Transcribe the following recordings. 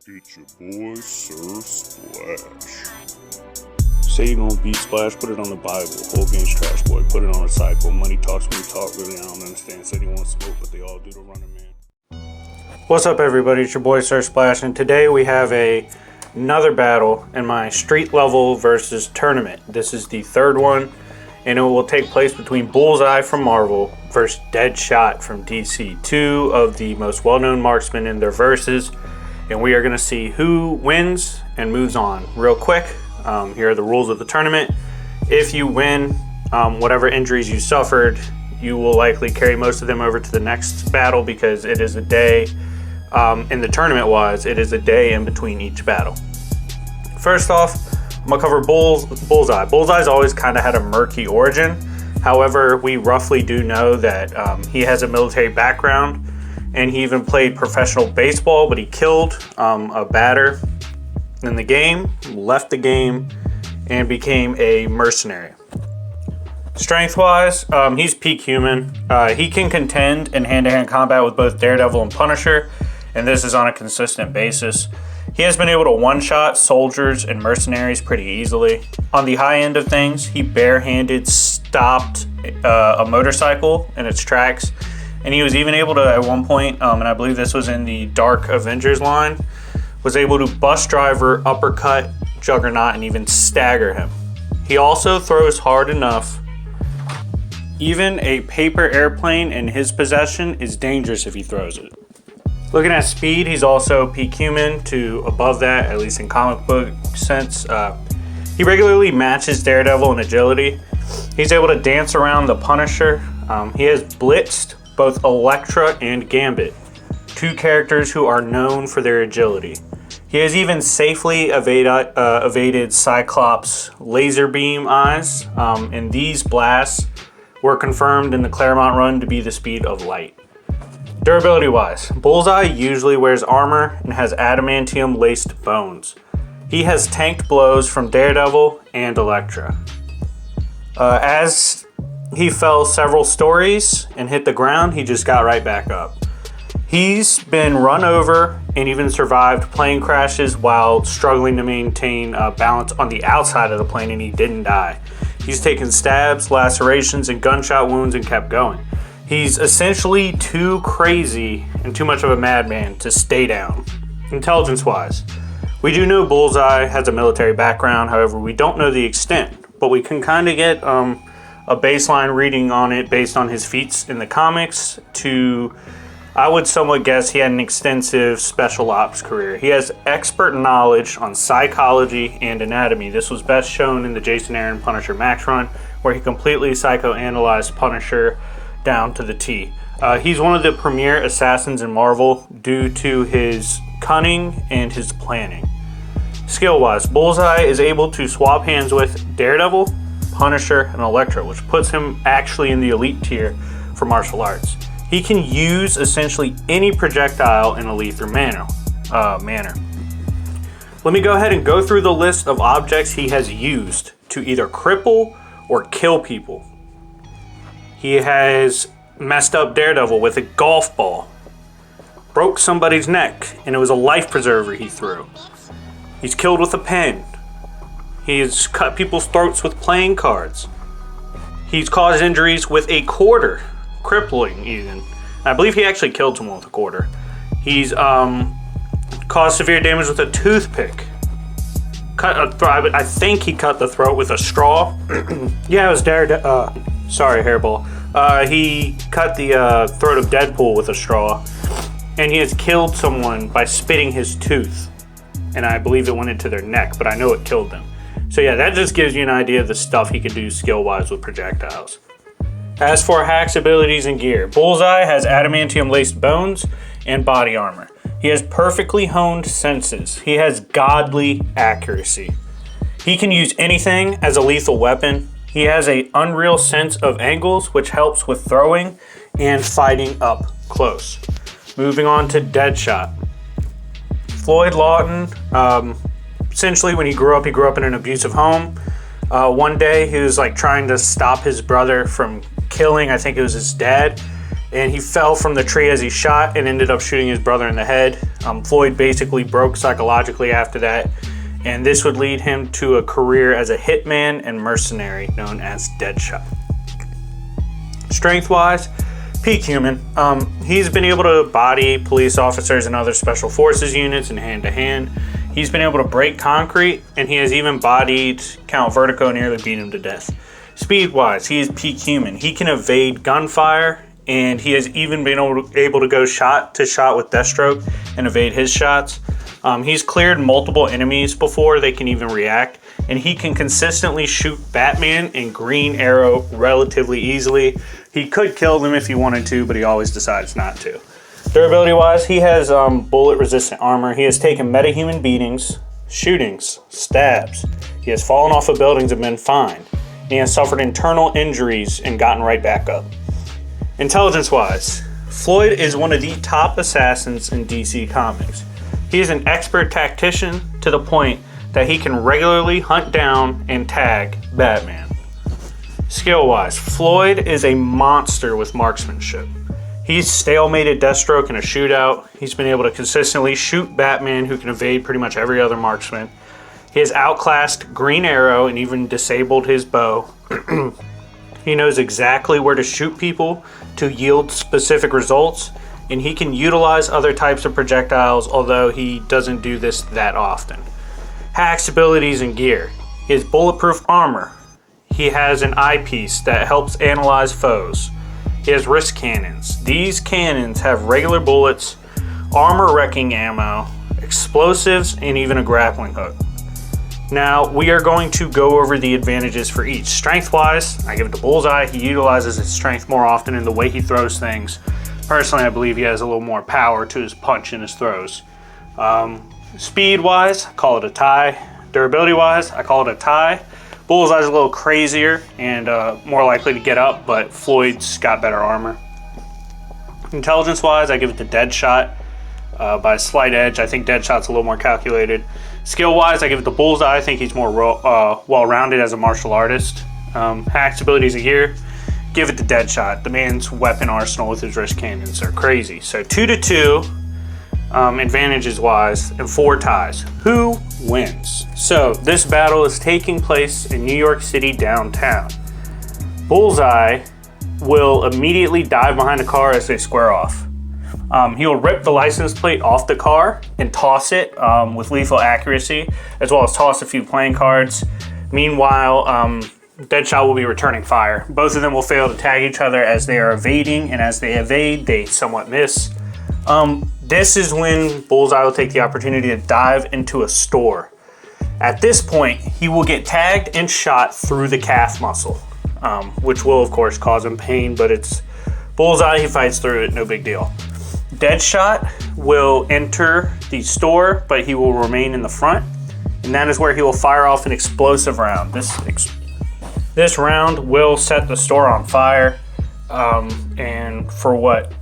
It's your boy, Sir Splash. Say you gonna beat Splash, put it on the Bible. Whole game's trash, boy, put it on a cycle. Money talks, really I don't understand. Said he wants smoke, but they all do the running man. What's up, everybody? It's your boy, Sir Splash, and today we have another battle in my street level versus tournament. This is the third one, and it will take place between Bullseye from Marvel versus Deadshot from DC. Two of the most well-known marksmen in their verses, and we are going to see who wins and moves on. Real quick, here are the rules of the tournament. If you win, whatever injuries you suffered, you will likely carry most of them over to the next battle because it is a day, in the tournament-wise, it is a day in between each battle. First off, I'm going to cover Bullseye. Bullseye's always kind of had a murky origin. However, we roughly do know that he has a military background, and he even played professional baseball, but he killed a batter in the game, left the game, and became a mercenary. Strength-wise, he's peak human. He can contend in hand-to-hand combat with both Daredevil and Punisher, and this is on a consistent basis. He has been able to one-shot soldiers and mercenaries pretty easily. On the high end of things, he barehanded stopped a motorcycle in its tracks, and he was even able to, at one point, and I believe this was in the Dark Avengers line, was able to bus driver, uppercut, Juggernaut, and even stagger him. He also throws hard enough. Even a paper airplane in his possession is dangerous if he throws it. Looking at speed, he's also peak human to above that, at least in comic book sense. He regularly matches Daredevil in agility. He's able to dance around the Punisher. He has blitzed both Elektra and Gambit, two characters who are known for their agility. He has even safely evaded Cyclops' laser beam eyes, and these blasts were confirmed in the Claremont run to be the speed of light. Durability-wise, Bullseye usually wears armor and has adamantium-laced bones. He has tanked blows from Daredevil and Elektra. As he fell several stories and hit the ground, he just got right back up. He's been run over and even survived plane crashes while struggling to maintain balance on the outside of the plane, and he didn't die. He's taken stabs, lacerations, and gunshot wounds and kept going. He's essentially too crazy and too much of a madman to stay down. Intelligence-wise, we do know Bullseye has a military background, however, we don't know the extent, but we can kind of get a baseline reading on it based on his feats in the comics to, I would somewhat guess he had an extensive special ops career. He has expert knowledge on psychology and anatomy. This was best shown in the Jason Aaron Punisher Max run, where he completely psychoanalyzed Punisher down to the T. He's one of the premier assassins in Marvel due to his cunning and his planning. Skill-wise, Bullseye is able to swap hands with Daredevil, Punisher, and Elektra, which puts him actually in the elite tier for martial arts. He can use essentially any projectile in a lethal manner. Let me go ahead and go through the list of objects he has used to either cripple or kill people. He has messed up Daredevil with a golf ball, broke somebody's neck, and it was a life preserver he threw. He's killed with a pen. He's cut people's throats with playing cards. He's caused injuries with a quarter, crippling even. I believe he actually killed someone with a quarter. He's caused severe damage with a toothpick. I think he cut the throat with a straw. Yeah, it was sorry, Hairball. He cut the throat of Deadpool with a straw, and he has killed someone by spitting his tooth, and I believe it went into their neck, but I know it killed them. So yeah, that just gives you an idea of the stuff he could do skill-wise with projectiles. As for hacks, abilities, and gear, Bullseye has adamantium-laced bones and body armor. He has perfectly honed senses. He has godly accuracy. He can use anything as a lethal weapon. He has an unreal sense of angles, which helps with throwing and fighting up close. Moving on to Deadshot. Floyd Lawton, essentially when he grew up in an abusive home. One day he was trying to stop his brother from killing, I think it was his dad, and he fell from the tree as he shot and ended up shooting his brother in the head. Floyd basically broke psychologically after that, and this would lead him to a career as a hitman and mercenary known as Deadshot. Strength-wise, peak human. He's been able to body police officers and other special forces units in hand-to-hand. He's been able to break concrete, and he has even bodied Count Vertigo, nearly beat him to death. Speed-wise, he is peak human. He can evade gunfire, and he has even been able to go shot to shot with Deathstroke and evade his shots. He's cleared multiple enemies before they can even react, and he can consistently shoot Batman and Green Arrow relatively easily. He could kill them if he wanted to, but he always decides not to. Durability wise, he has bullet resistant armor. He has taken metahuman beatings, shootings, stabs. He has fallen off of buildings and been fine. He has suffered internal injuries and gotten right back up. Intelligence wise, Floyd is one of the top assassins in DC Comics. He is an expert tactician to the point that he can regularly hunt down and tag Batman. Skill-wise, Floyd is a monster with marksmanship. He's stalemated Deathstroke in a shootout. He's been able to consistently shoot Batman, who can evade pretty much every other marksman. He has outclassed Green Arrow and even disabled his bow. He knows exactly where to shoot people to yield specific results, and he can utilize other types of projectiles, although he doesn't do this that often. Hacks, abilities, and gear. He has bulletproof armor. He has an eyepiece that helps analyze foes. He has wrist cannons. These cannons have regular bullets, armor-wrecking ammo, explosives, and even a grappling hook. Now, we are going to go over the advantages for each. Strength-wise, I give it to Bullseye. He utilizes his strength more often in the way he throws things. Personally, I believe he has a little more power to his punch and his throws. Speed-wise, I call it a tie. Durability-wise, I call it a tie. Bullseye's a little crazier and more likely to get up, but Floyd's got better armor. Intelligence-wise, I give it to Deadshot by a slight edge. I think Deadshot's a little more calculated. Skill-wise, I give it to Bullseye. I think he's more well-rounded as a martial artist. Hacks, abilities, and gear, give it to Deadshot. The man's weapon arsenal with his wrist cannons are crazy. So 2-2 advantages-wise and 4 ties. Who wins? So this battle is taking place in New York City downtown. Bullseye will immediately dive behind the car as they square off. He'll rip the license plate off the car and toss it with lethal accuracy, as well as toss a few playing cards. Meanwhile, Deadshot will be returning fire. Both of them will fail to tag each other as they are evading, and as they evade, they somewhat miss. This is when Bullseye will take the opportunity to dive into a store. At this point, he will get tagged and shot through the calf muscle, which will, of course, cause him pain, but it's Bullseye, he fights through it, no big deal. Deadshot will enter the store, but he will remain in the front, and that is where he will fire off an explosive round. This round will set the store on fire, and for what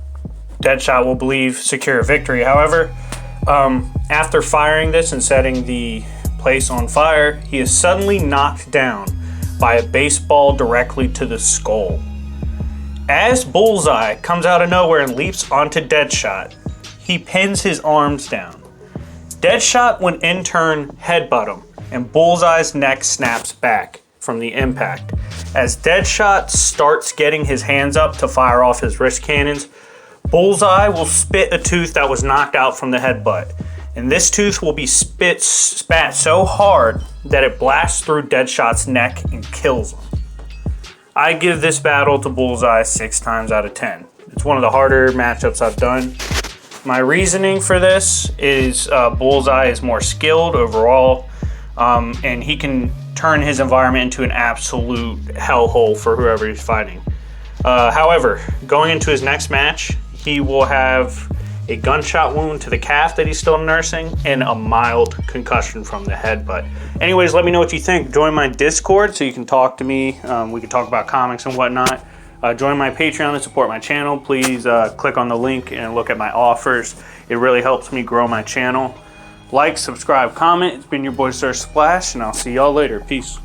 Deadshot will believe secure a victory. However, after firing this and setting the place on fire, he is suddenly knocked down by a baseball directly to the skull. As Bullseye comes out of nowhere and leaps onto Deadshot, he pins his arms down. Deadshot would in turn headbutt him, and Bullseye's neck snaps back from the impact. As Deadshot starts getting his hands up to fire off his wrist cannons, Bullseye will spit a tooth that was knocked out from the headbutt, and this tooth will be spat so hard that it blasts through Deadshot's neck and kills him. I give this battle to Bullseye 6 times out of 10. It's one of the harder matchups I've done. My reasoning for this is Bullseye is more skilled overall, and he can turn his environment into an absolute hellhole for whoever he's fighting. However, going into his next match, he will have a gunshot wound to the calf that he's still nursing and a mild concussion from the head. But anyways, let me know what you think. Join my Discord so you can talk to me. We can talk about comics and whatnot. Join my Patreon to support my channel. Please click on the link and look at my offers. It really helps me grow my channel. Like, subscribe, comment. It's been your boy Sir Splash, and I'll see y'all later. Peace.